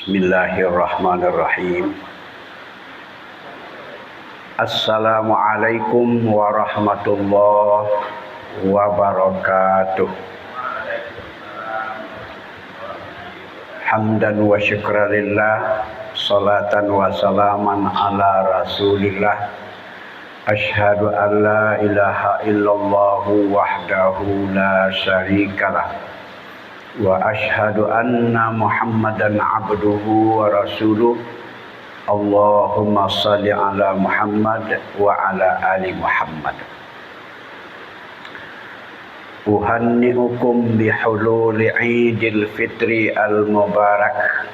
Bismillahirrahmanirrahim. Assalamualaikum warahmatullahi wabarakatuh. Hamdan wa syukranillah, salatan wa salaman ala rasulillah. Asyhadu an la ilaha illallah wahdahu la syarikalah. Wa ashhadu anna Muhammadan abduhu wa rasuluh. Allahumma salli ala Muhammad wa ala ali Muhammad. Uhanni'ukum bihululi Idil Fitri al-Mubarak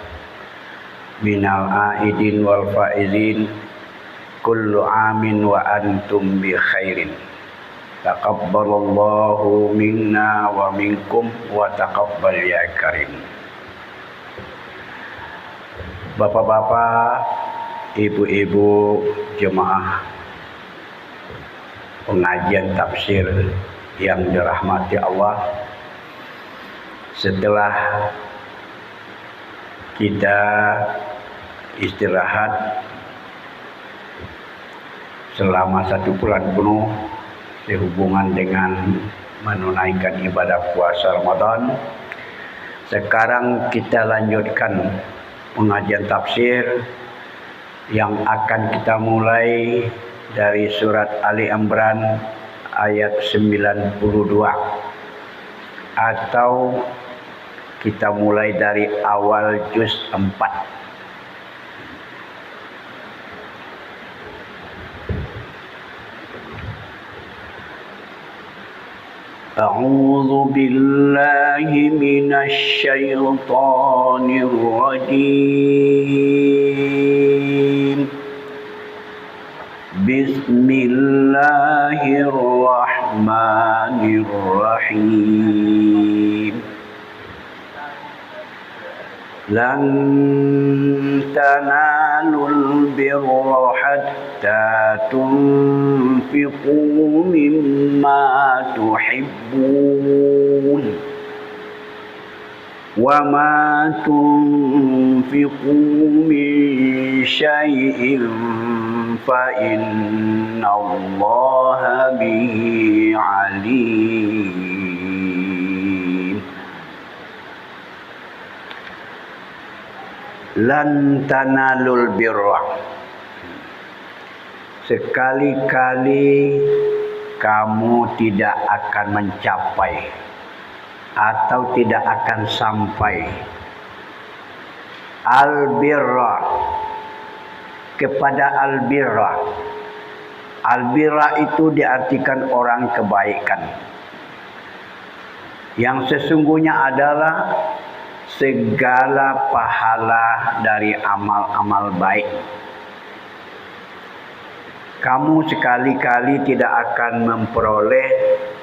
minal aidin wal faizin, kullu amin wa antum bi khairin. Taqabbalallahu minna wa minkum wa taqabbal ya karim. Bapak-bapak, ibu-ibu jemaah pengajian tafsir yang dirahmati Allah, setelah kita istirahat selama 1 bulan penuh sehubungan dengan menunaikan ibadah puasa Ramadan, sekarang kita lanjutkan pengajian tafsir yang akan kita mulai dari surat Ali Imran ayat 92, atau kita mulai dari awal juz 4. A'udzu billahi minasy syaithanir rajim. Bismillahirrahmanirrahim. Lan tanalul birra hatta tunfiqu mimma tuhibbun wa ma tunfiqu min syai'in fa innallaha bihi alim. Lan tanalul birra, sekali-kali kamu tidak akan mencapai atau tidak akan sampai al-birra, kepada al-birra. Al-birra itu diartikan orang kebaikan, yang sesungguhnya adalah segala pahala dari amal-amal baik. Kamu sekali-kali tidak akan memperoleh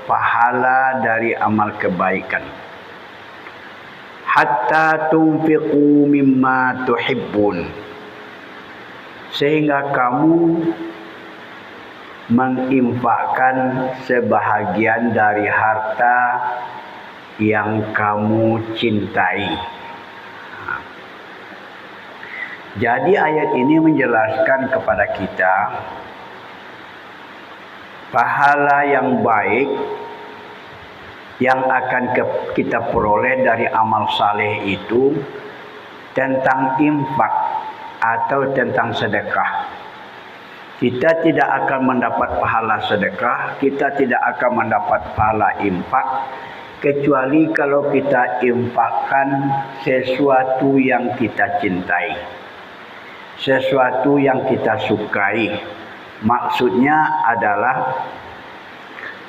pahala dari amal kebaikan hatta tunfiqu mimma tuhibbun, sehingga kamu menginfakkan sebahagian dari harta yang kamu cintai. Jadi ayat ini menjelaskan kepada kita pahala yang baik yang akan kita peroleh dari amal saleh itu tentang infak atau tentang sedekah. Kita tidak akan mendapat pahala sedekah, kita tidak akan mendapat pahala infak, kecuali kalau kita infakkan sesuatu yang kita cintai, sesuatu yang kita sukai. Maksudnya adalah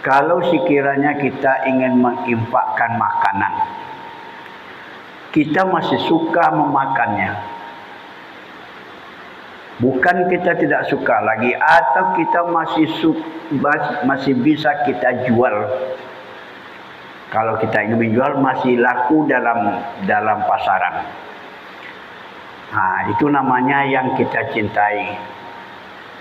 kalau sekiranya kita ingin menginfakkan makanan, kita masih suka memakannya, bukan kita tidak suka lagi, atau kita masih bisa kita jual. Kalau kita ingin menjual, masih laku dalam pasaran. Nah, itu namanya yang kita cintai.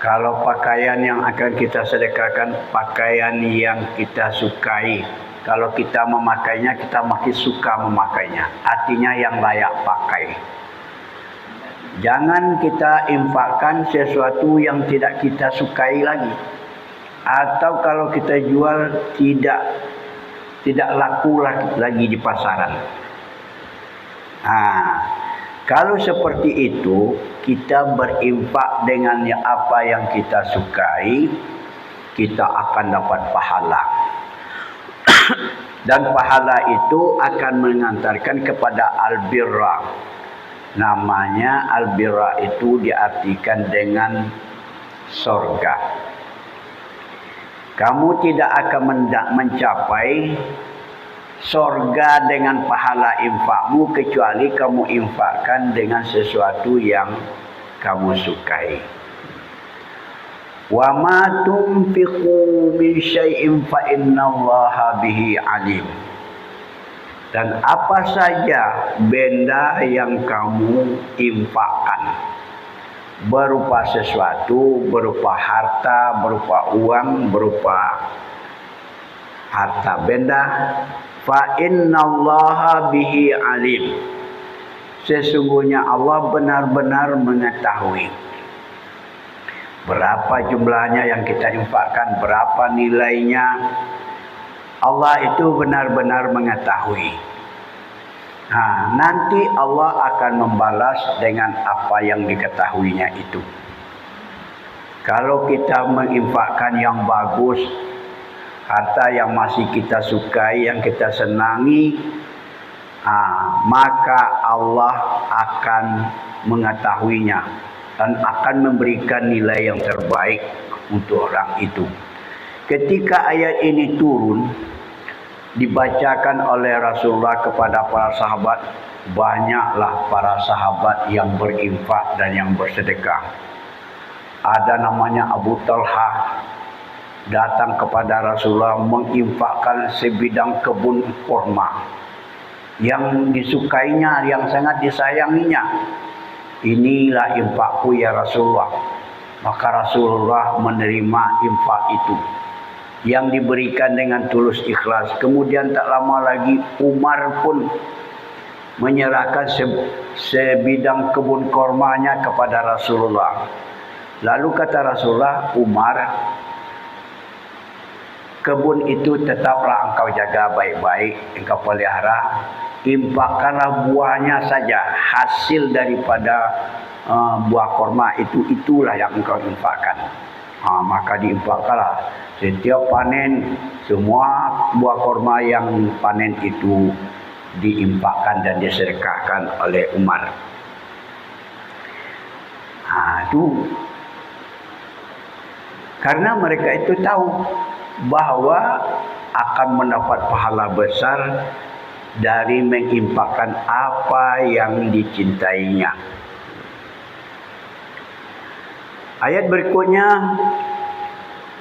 Kalau pakaian yang akan kita sedekahkan, pakaian yang kita sukai. Kalau kita memakainya, kita masih suka memakainya. Artinya yang layak pakai. Jangan kita infakkan sesuatu yang tidak kita sukai lagi. Atau kalau kita jual tidak laku lagi di pasaran. Kalau seperti itu, kita berinfak dengan apa yang kita sukai, kita akan dapat pahala. Dan pahala itu akan mengantarkan kepada albirra. Namanya albirra itu diartikan dengan surga. Kamu tidak akan mencapai surga dengan pahala infakmu kecuali kamu infakkan dengan sesuatu yang kamu sukai. Wa ma tunfiqu min syai'in fa innallaha bihi alim. Dan apa saja benda yang kamu infakkan, berupa sesuatu, berupa harta, berupa uang, berupa harta benda, fa innallaha bihi alim. Sesungguhnya Allah benar-benar mengetahui. Berapa jumlahnya yang kita infakkan, berapa nilainya, Allah itu benar-benar mengetahui. Nanti Allah akan membalas dengan apa yang diketahuinya itu. Kalau kita menginfakkan yang bagus, harta yang masih kita sukai, yang kita senangi, maka Allah akan mengetahuinya dan akan memberikan nilai yang terbaik untuk orang itu. Ketika ayat ini turun, dibacakan oleh Rasulullah kepada para sahabat, banyaklah para sahabat yang berinfak dan yang bersedekah. Ada namanya Abu Talha, datang kepada Rasulullah menginfakkan sebidang kebun kurma yang disukainya, yang sangat disayanginya. Inilah infakku ya Rasulullah. Maka Rasulullah menerima infak itu yang diberikan dengan tulus ikhlas. Kemudian tak lama lagi Umar pun menyerahkan sebidang kebun kurmanya kepada Rasulullah. Lalu kata Rasulullah, Umar, kebun itu tetaplah engkau jaga baik-baik, engkau pelihara, infakkanlah buahnya saja, hasil daripada buah kurma itulah yang engkau infakkan. Maka diinfakkanlah. Setiap panen, semua buah kurma yang panen itu diinfakkan dan disedekahkan oleh Umar. Itu karena mereka itu tahu bahwa akan mendapat pahala besar dari menginfakkan apa yang dicintainya. Ayat berikutnya,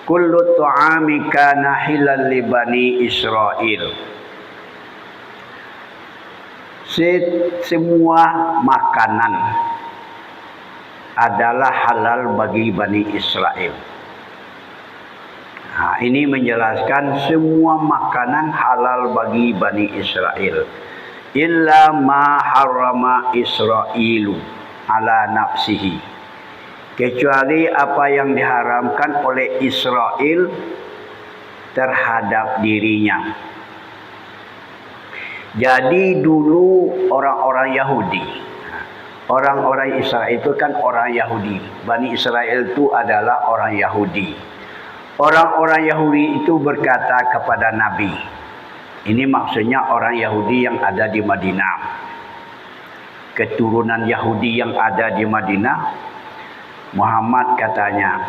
kullu ta'ami kana hilal li bani Israil. Semua makanan adalah halal bagi Bani Israel. Ini menjelaskan semua makanan halal bagi Bani Israel. Illa ma harrama Israilu ala nafsihi. Kecuali apa yang diharamkan oleh Israel terhadap dirinya. Jadi dulu orang-orang Israel itu kan orang Yahudi. Bani Israel itu adalah orang Yahudi. Orang-orang Yahudi itu berkata kepada Nabi. Ini maksudnya orang Yahudi yang ada di Madinah. Keturunan Yahudi yang ada di Madinah. Muhammad katanya,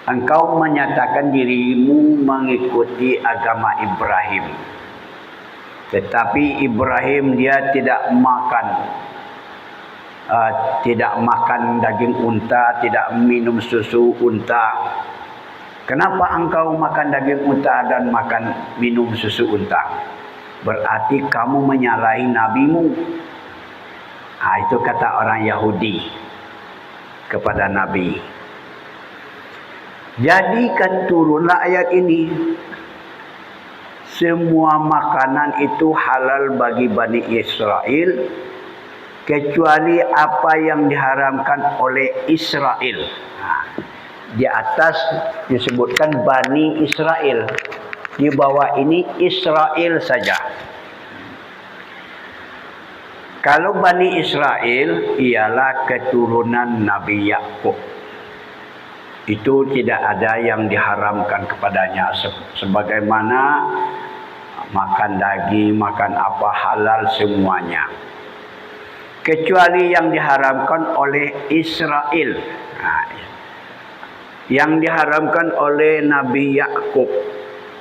engkau menyatakan dirimu mengikuti agama Ibrahim. Tetapi Ibrahim dia tidak makan daging unta, tidak minum susu unta. Kenapa engkau makan daging unta dan minum susu unta? Berarti kamu menyalahi nabimu. Itu kata orang Yahudi kepada Nabi. Jadi turunlah ayat ini. Semua makanan itu halal bagi Bani Israel kecuali apa yang diharamkan oleh Israel. Di atas disebutkan Bani Israel, di bawah ini Israel saja. Kalau Bani Israel ialah keturunan Nabi Yakub, itu tidak ada yang diharamkan kepadanya, sebagaimana makan daging, makan apa, halal semuanya, kecuali yang diharamkan oleh Israel. Yang diharamkan oleh Nabi Yakub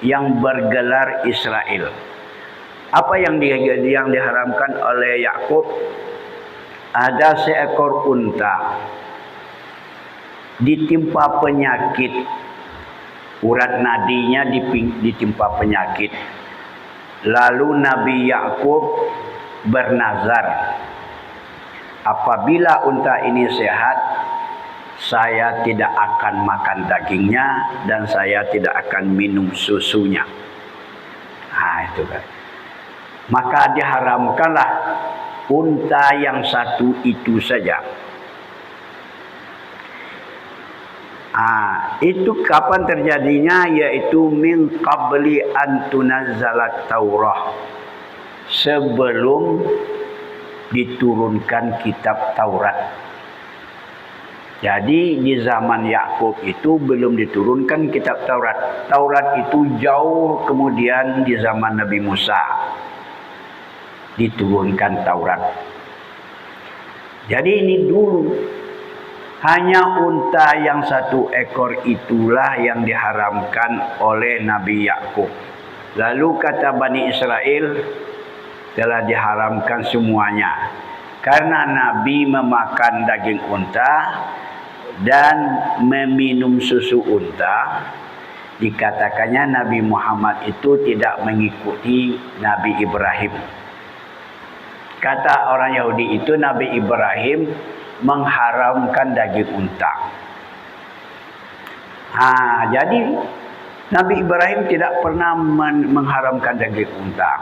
yang bergelar Israel. Apa yang diharamkan oleh Yakub? Ada seekor unta ditimpa penyakit, urat nadinya ditimpa penyakit. Lalu Nabi Yakub bernazar, apabila unta ini sehat, saya tidak akan makan dagingnya dan saya tidak akan minum susunya. Itu kan. Maka diharamkanlah unta yang satu itu saja. Itu kapan terjadinya? Yaitu min qabli an tunazzalat Taurah, sebelum diturunkan kitab Taurat. Jadi di zaman Yakub itu belum diturunkan kitab Taurat. Taurat itu jauh kemudian di zaman Nabi Musa diturunkan Taurat. Jadi ini dulu hanya unta yang satu ekor itulah yang diharamkan oleh Nabi Yakub. Lalu kata Bani Israel, telah diharamkan semuanya. Karena Nabi memakan daging unta dan meminum susu unta, dikatakannya Nabi Muhammad itu tidak mengikuti Nabi Ibrahim. Kata orang Yahudi itu, Nabi Ibrahim mengharamkan daging unta. Jadi Nabi Ibrahim tidak pernah mengharamkan daging unta.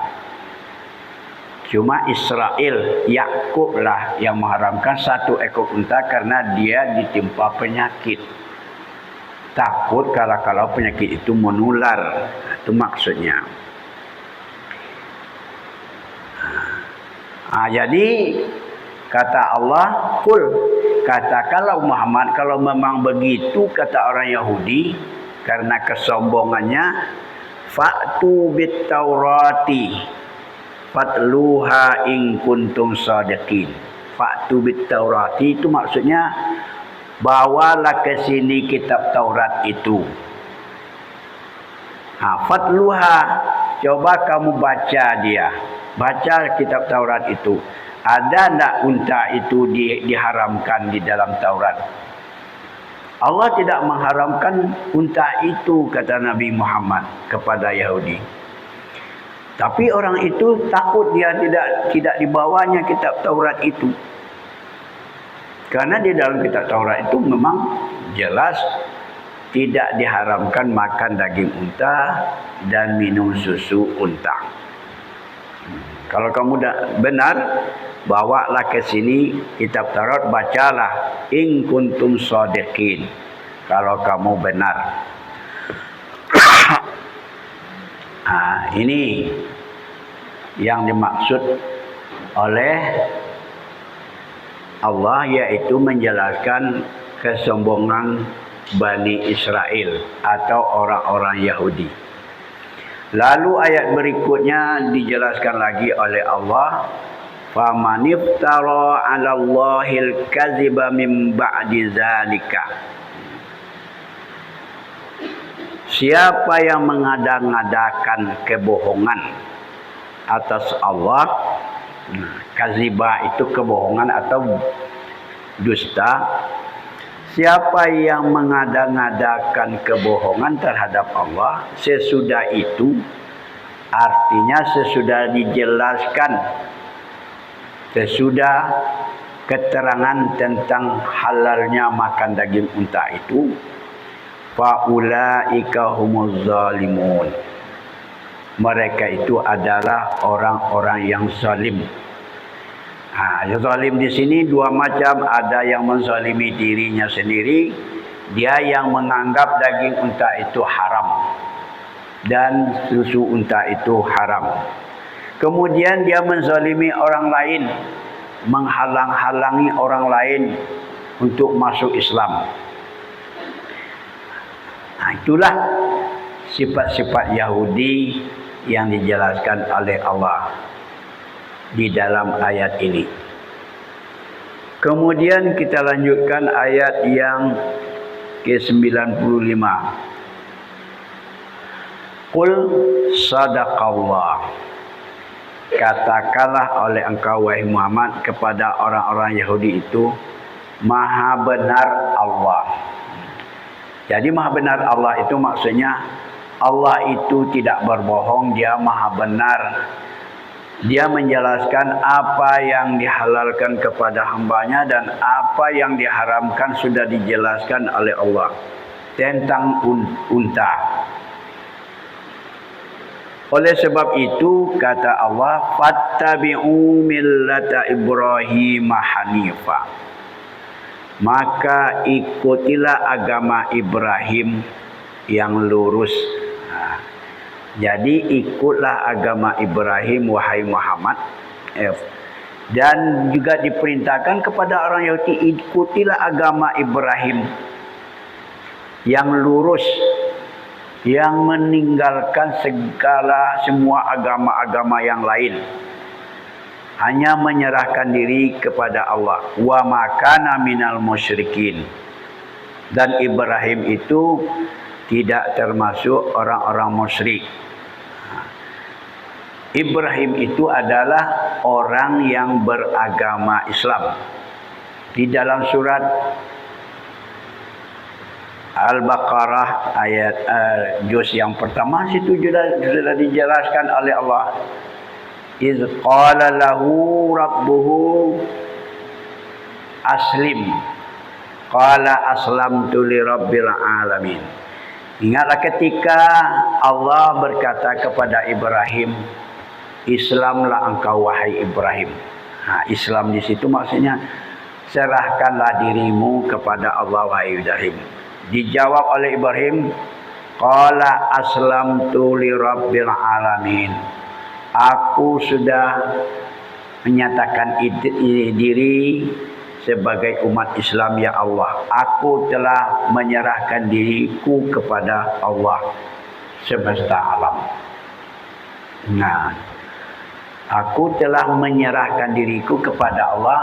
Cuma Israel, Yakub lah yang mengharamkan satu ekor unta karena dia ditimpa penyakit. Takut kalau penyakit itu menular. Itu maksudnya. Jadi kata Allah, "Qul," katakanlah Muhammad, kalau memang begitu kata orang Yahudi karena kesombongannya, "Fa'tu bit Taurati fatluha in kuntum shadiqin." Fa'tu bit Taurati itu maksudnya bawalah ke sini kitab Taurat itu. Fatluha, coba kamu baca dia. Baca kitab Taurat itu. Ada tak unta itu diharamkan di dalam Taurat? Allah tidak mengharamkan unta itu, kata Nabi Muhammad kepada Yahudi. Tapi orang itu takut dia tidak dibawanya kitab Taurat itu. Karena di dalam kitab Taurat itu memang jelas tidak diharamkan makan daging unta dan minum susu unta. Kalau kamu benar, bawalah ke sini kitab Taurat, bacalah in kuntum shadiqin. Kalau kamu benar. Ini yang dimaksud oleh Allah, yaitu menjelaskan kesombongan Bani Israel atau orang-orang Yahudi. Lalu ayat berikutnya dijelaskan lagi oleh Allah, "Faman iftara 'ala Allahil kadziba min ba'di dzalika." Siapa yang mengada-ngadakan kebohongan atas Allah, kaziba itu kebohongan atau dusta. Siapa yang mengada-ngadakan kebohongan terhadap Allah sesudah itu, artinya sesudah dijelaskan, sesudah keterangan tentang halalnya makan daging unta itu, faulaika humuz zalimun. Mereka itu adalah orang-orang yang zalim. Zalim di sini dua macam, ada yang menzalimi dirinya sendiri, dia yang menganggap daging unta itu haram dan susu unta itu haram. Kemudian dia menzalimi orang lain, menghalang-halangi orang lain untuk masuk Islam. Itulah sifat-sifat Yahudi yang dijelaskan oleh Allah di dalam ayat ini. Kemudian kita lanjutkan ayat yang ke-95. Qul sadaqallah. Katakanlah oleh engkau wahai Muhammad kepada orang-orang Yahudi itu, maha benar Allah. Jadi maha benar Allah itu maksudnya Allah itu tidak berbohong, dia maha benar. Dia menjelaskan apa yang dihalalkan kepada hambanya dan apa yang diharamkan sudah dijelaskan oleh Allah tentang unta. Oleh sebab itu kata Allah, fattabi'u millata Ibrahim hanifa. Maka ikutilah agama Ibrahim yang lurus. Jadi ikutlah agama Ibrahim wahai Muhammad. Dan juga diperintahkan kepada orang Yahudi, ikutilah agama Ibrahim yang lurus, yang meninggalkan semua agama-agama yang lain, hanya menyerahkan diri kepada Allah. Wa makana minal musyrikin. Dan Ibrahim itu tidak termasuk orang-orang musyrik. Ibrahim itu adalah orang yang beragama Islam. Di dalam surat Al-Baqarah ayat juz yang pertama situ sudah dijelaskan oleh Allah. Iz qala lahu rabbuhu aslim. Qala aslamtu li rabbil alamin. Ingatlah ketika Allah berkata kepada Ibrahim, Islamlah engkau wahai Ibrahim. Islam di situ maksudnya serahkanlah dirimu kepada Allah wahai Ibrahim. Dijawab oleh Ibrahim, qala aslamtu li rabbil alamin. Aku sudah menyatakan diri sebagai umat Islam ya Allah. Aku telah menyerahkan diriku kepada Allah semesta alam. Aku telah menyerahkan diriku kepada Allah,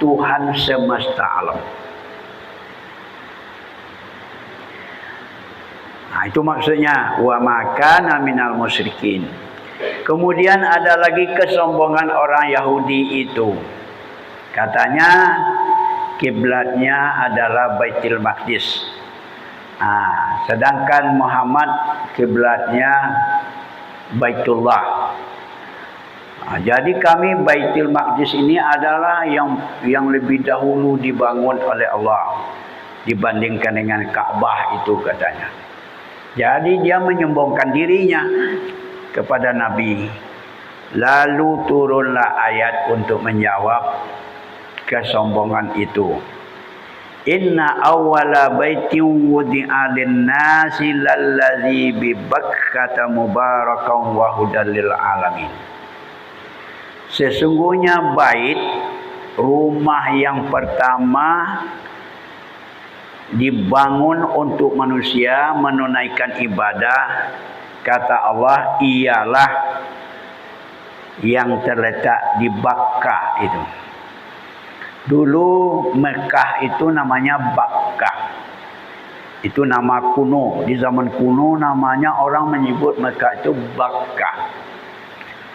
Tuhan semesta alam. Itu maksudnya wa makana minal musyrikin. Kemudian ada lagi kesombongan orang Yahudi itu. Katanya kiblatnya adalah Baitul Maqdis. Sedangkan Muhammad kiblatnya Baitullah. Jadi kami Baitul Maqdis ini adalah yang lebih dahulu dibangun oleh Allah dibandingkan dengan Ka'bah itu katanya. Jadi dia menyombongkan dirinya kepada Nabi. Lalu turunlah ayat untuk menjawab kesombongan itu. Inna awwala baitin wudi'a lin-nasi lallazi bi Bakkata mubarakan wa hudal lil alamin. Sesungguhnya bait, rumah yang pertama dibangun untuk manusia menunaikan ibadah, kata Allah, ialah yang terletak di Bakkah itu. Dulu Mekah itu namanya Bakkah. Itu nama kuno. Di zaman kuno namanya orang menyebut Mekah itu Bakkah.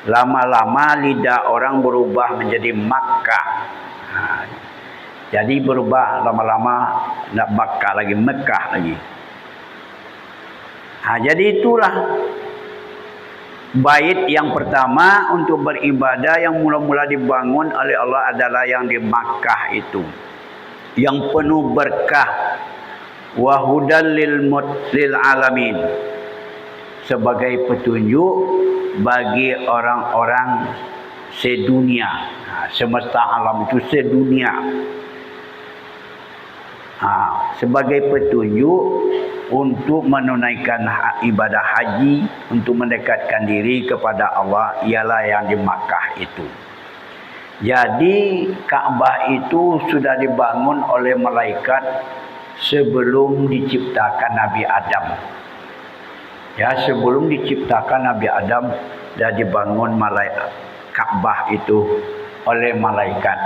Lama-lama lidah orang berubah menjadi Makkah. Jadi berubah lama-lama nak Bakkah lagi, Mekah lagi. Jadi itulah bait yang pertama untuk beribadah yang mula-mula dibangun oleh Allah adalah yang di Makkah itu, yang penuh berkah, wa hudal lil alamin, sebagai petunjuk bagi orang-orang sedunia. Semesta alam itu sedunia. Sebagai petunjuk untuk menunaikan ibadah haji, untuk mendekatkan diri kepada Allah, ialah yang di Makkah itu. Jadi Ka'bah itu sudah dibangun oleh malaikat sebelum diciptakan Nabi Adam. Ya, sebelum diciptakan Nabi Adam dah dibangun Ka'bah itu oleh malaikat.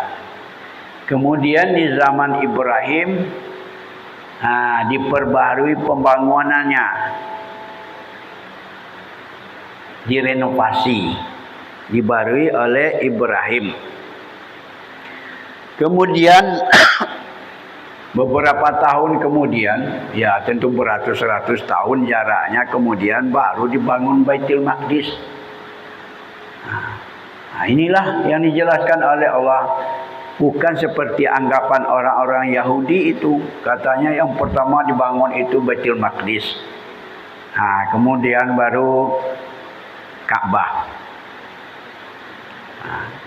Kemudian di zaman Ibrahim diperbaharui pembangunannya, direnovasi, dibarui oleh Ibrahim. Kemudian beberapa tahun kemudian, ya tentu beratus-ratus tahun jaraknya, kemudian baru dibangun Baitul Maqdis. Inilah yang dijelaskan oleh Allah. Bukan seperti anggapan orang-orang Yahudi itu. Katanya yang pertama dibangun itu Baitul Maqdis. Kemudian baru Ka'bah.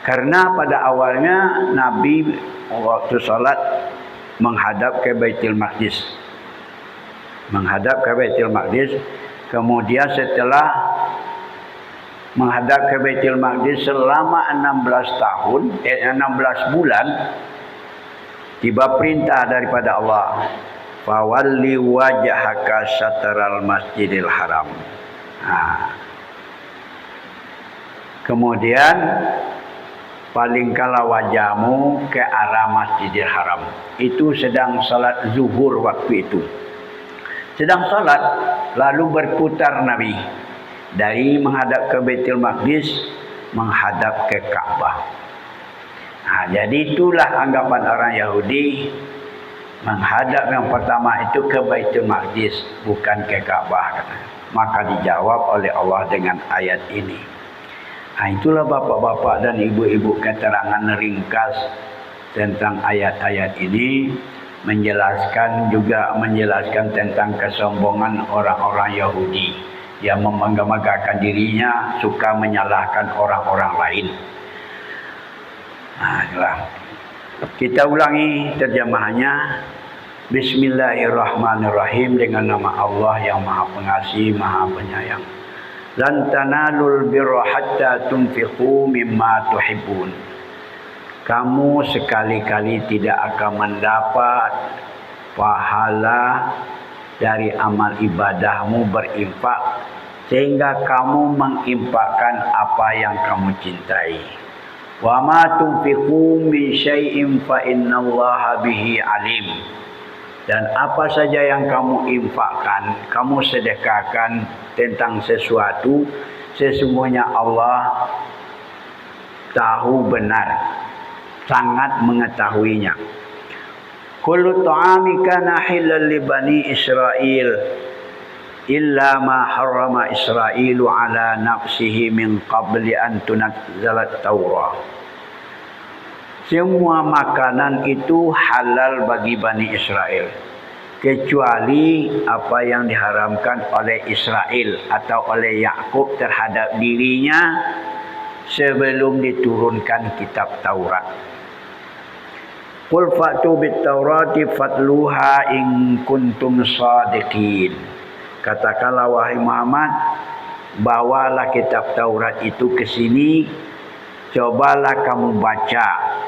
Karena pada awalnya Nabi waktu salat menghadap ke Baitul Maqdis. Menghadap ke Baitul Maqdis. Kemudian setelah menghadap ke Baitul Maqdis selama 16 bulan, tiba perintah daripada Allah, fawalli wajhaka syatral masjidil haram. Kemudian palingkanlah wajahmu ke arah Masjidil Haram. Itu sedang salat zuhur waktu itu. Sedang salat, lalu berputar Nabi dari menghadap ke Baitul Maqdis menghadap ke Ka'bah. Jadi itulah anggapan orang Yahudi, menghadap yang pertama itu ke Baitul Maqdis, bukan ke Ka'bah. Maka dijawab oleh Allah dengan ayat ini. Itulah bapak-bapak dan ibu-ibu keterangan ringkas tentang ayat-ayat ini, menjelaskan tentang kesombongan orang-orang Yahudi yang membangga-banggakan dirinya, suka menyalahkan orang-orang lain. Kita ulangi terjemahannya. Bismillahirrahmanirrahim, dengan nama Allah yang Maha Pengasih, Maha Penyayang. Lan tanalul birra hatta tunfiqu mimma tuhibbun. Kamu sekali-kali tidak akan mendapat pahala dari amal ibadahmu berinfak sehingga kamu menginfakkan apa yang kamu cintai. Wa ma tunfiqu min syai'in fa innallaha bihi alim. Dan apa saja yang kamu infakkan, kamu sedekahkan tentang sesuatu, sesungguhnya Allah tahu benar, sangat mengetahuinya. Kullu ta'ami kana halal li bani Israil illa ma harrama Israilu ala nafsihi min qabli an tunazzalat Taurah. Semua makanan itu halal bagi Bani Israel, kecuali apa yang diharamkan oleh Israel atau oleh Yakub terhadap dirinya sebelum diturunkan kitab Taurat. Qul fa'tu bit Taurati fatluha in kuntum shadiqin. Katakanlah wahai Muhammad, bawalah kitab Taurat itu ke sini, cobalah kamu baca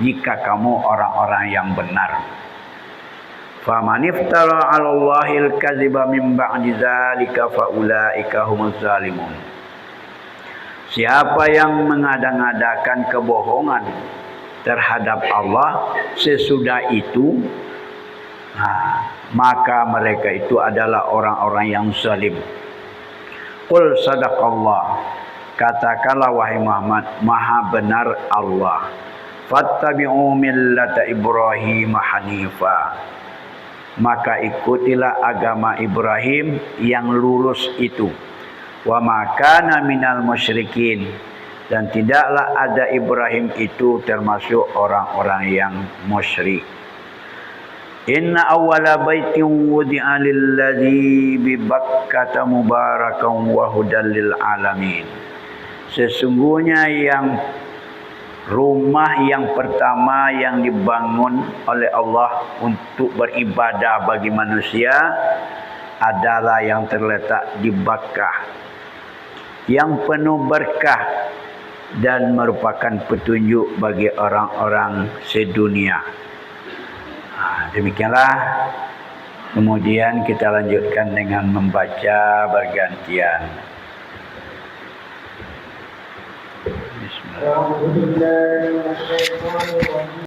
jika kamu orang-orang yang benar. Faman iftara 'ala Allahil kadziba min ba'di dzalika fa ulaika humuz zalimun. Siapa yang mengada-ngadakan kebohongan terhadap Allah sesudah itu, maka mereka itu adalah orang-orang yang zalim. Qul sadaqallah, katakanlah wahai Muhammad, maha benar Allah. Fattabi'u millata Ibrahim hanifa, maka ikutilah agama Ibrahim yang lurus itu. Wa ma kana minal musyrikin, dan tidaklah ada Ibrahim itu termasuk orang-orang yang musyrik. Inna awwala baitin wudi'a lilladzi bi Bakkata mubarakan wa hudan lil alamin. Sesungguhnya yang Rumah yang pertama yang dibangun oleh Allah untuk beribadah bagi manusia adalah yang terletak di Makkah, yang penuh berkah dan merupakan petunjuk bagi orang-orang sedunia. Demikianlah. Kemudian kita lanjutkan dengan membaca bergantian. Bismillah.